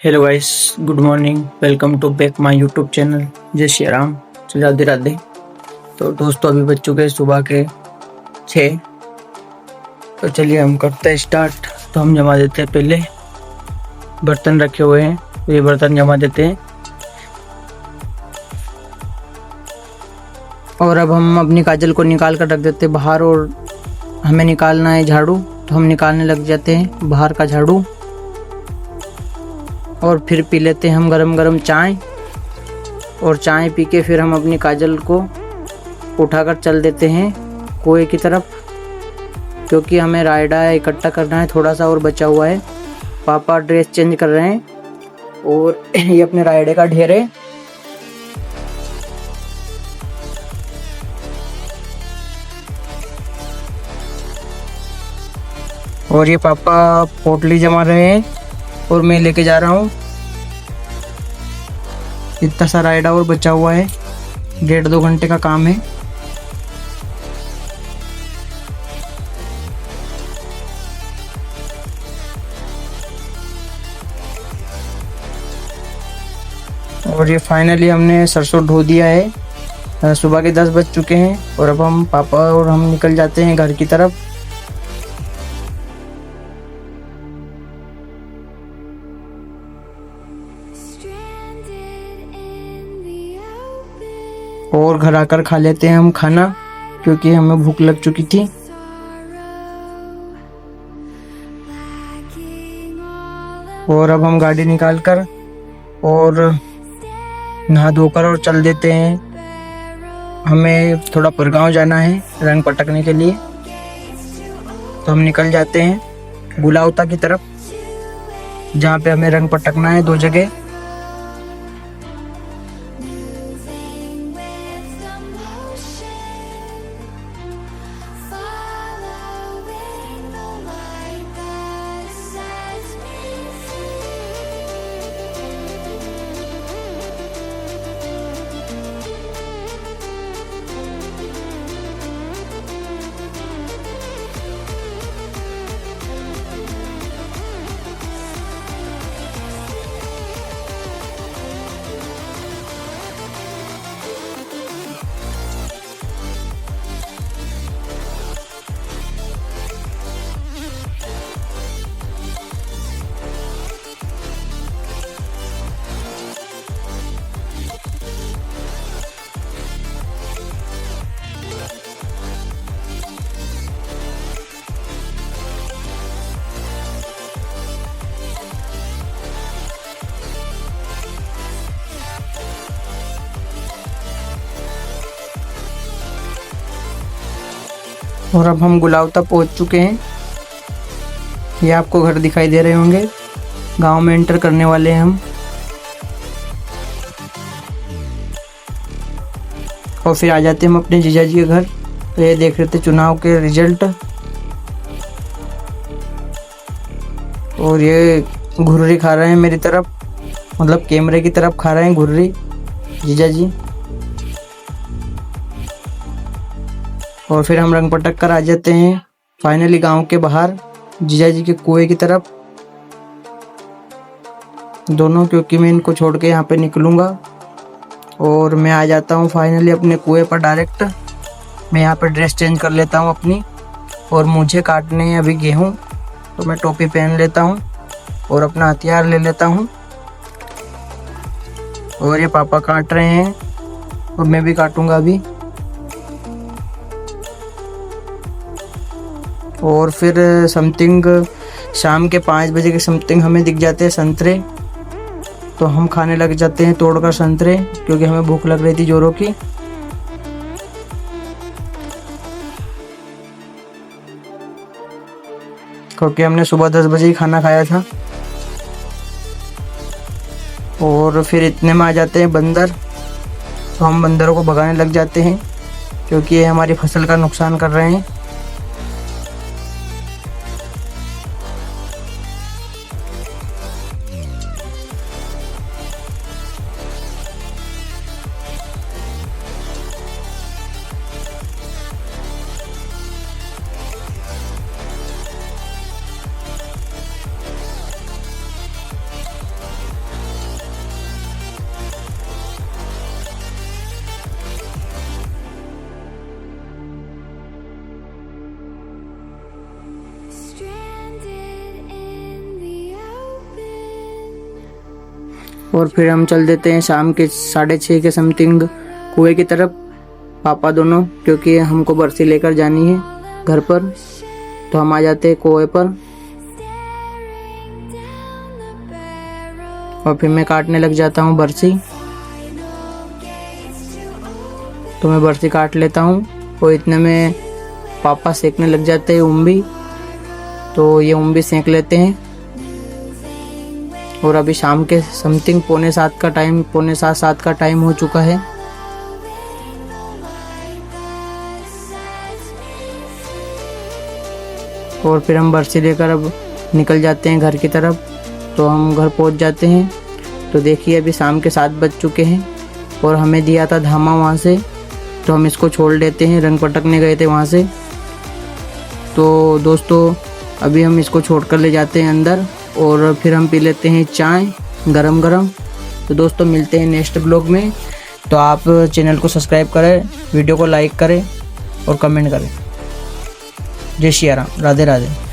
Hello guys, good morning. Welcome to back my YouTube channel. जय श्री राम, राधे राधे। तो दोस्तों अभी बज चुके हैं सुबह के 6। तो चलिए हम करते हैं स्टार्ट। तो हम जमा देते हैं, पहले बर्तन रखे हुए हैं तो ये बर्तन जमा देते हैं। और अब हम अपनी काजल को निकाल कर रख देते हैं बाहर, और हमें निकालना है झाड़ू। तो हम निकालने लग जाते हैं बाहर का झाड़ू, और फिर पी लेते हैं हम गरम गरम चाय। और चाय पी के फिर हम अपनी काजल को उठाकर चल देते हैं कुएं की तरफ, क्योंकि हमें रायडा इकट्ठा करना है। थोड़ा सा और बचा हुआ है। पापा ड्रेस चेंज कर रहे हैं और ये अपने रायडे का ढेर है। और ये पापा पोटली जमा रहे हैं और मैं लेके जा रहा हूँ। इतना सा रायडा और बचा हुआ है, 1.5-2 घंटे का काम है। और ये फाइनली हमने सरसों ढो दिया है। सुबह के 10 बज चुके हैं और अब हम पापा और हम निकल जाते हैं घर की तरफ। और घर आकर खा लेते हैं हम खाना, क्योंकि हमें भूख लग चुकी थी। और अब हम गाड़ी निकाल कर और नहा धोकर और चल देते हैं। हमें थोड़ा परगांव जाना है रंग पटकने के लिए। तो हम निकल जाते हैं गुलावता की तरफ, जहाँ पे हमें रंग पटकना है 2 जगह। और अब हम गुलावता पहुंच चुके हैं। ये आपको घर दिखाई दे रहे होंगे। गांव में एंटर करने वाले हैं हम। और फिर आ जाते हैं हम अपने जीजा जी के घर। तो ये देख रहे थे चुनाव के रिजल्ट। और ये घुर्री खा रहे हैं मेरी तरफ, मतलब कैमरे की तरफ खा रहे हैं घुर्री जीजा जी। और फिर हम रंग पटक कर आ जाते हैं फाइनली गांव के बाहर जीजा जी के कुएं की तरफ दोनों, क्योंकि मैं इनको छोड़ के यहाँ पे निकलूँगा। और मैं आ जाता हूँ फाइनली अपने कुएं पर डायरेक्ट। मैं यहाँ पे ड्रेस चेंज कर लेता हूँ अपनी, और मुझे काटने हैं अभी गेहूँ। तो मैं टोपी पहन लेता हूँ और अपना हथियार ले लेता हूँ। और ये पापा काट रहे हैं और मैं भी काटूँगा अभी। और फिर समथिंग शाम के 5 बजे के समथिंग हमें दिख जाते हैं संतरे। तो हम खाने लग जाते हैं तोड़कर संतरे, क्योंकि हमें भूख लग रही थी जोरों की। क्योंकि हमने सुबह 10 बजे ही खाना खाया था। और फिर इतने में आ जाते हैं बंदर। तो हम बंदरों को भगाने लग जाते हैं, क्योंकि ये हमारी फसल का नुकसान कर रहे हैं। और फिर हम चल देते हैं शाम के 6:30 के समथिंग कुएं की तरफ, पापा दोनों, क्योंकि हमको बरसी लेकर जानी है घर पर। तो हम आ जाते हैं कुएं पर और फिर मैं काटने लग जाता हूँ बरसी। तो मैं बरसी काट लेता हूँ और इतने में पापा सेकने लग जाते हैं उम्बी। तो ये उम्बी सेक लेते हैं। और अभी शाम के समथिंग 6:45 का टाइम, 6:45-7 का टाइम हो चुका है। और फिर हम बरसी लेकर अब निकल जाते हैं घर की तरफ। तो हम घर पहुंच जाते हैं। तो देखिए अभी शाम के 7 बज चुके हैं और हमें दिया था धामा वहाँ से। तो हम इसको छोड़ लेते हैं, रंग पटकने गए थे वहाँ से। तो दोस्तों अभी हम इसको छोड़ कर ले जाते हैं अंदर और फिर हम पी लेते हैं चाय गरम गरम। तो दोस्तों मिलते हैं नेक्स्ट ब्लॉग में। तो आप चैनल को सब्सक्राइब करें, वीडियो को लाइक करें और कमेंट करें। जय श्री राम, राधे राधे।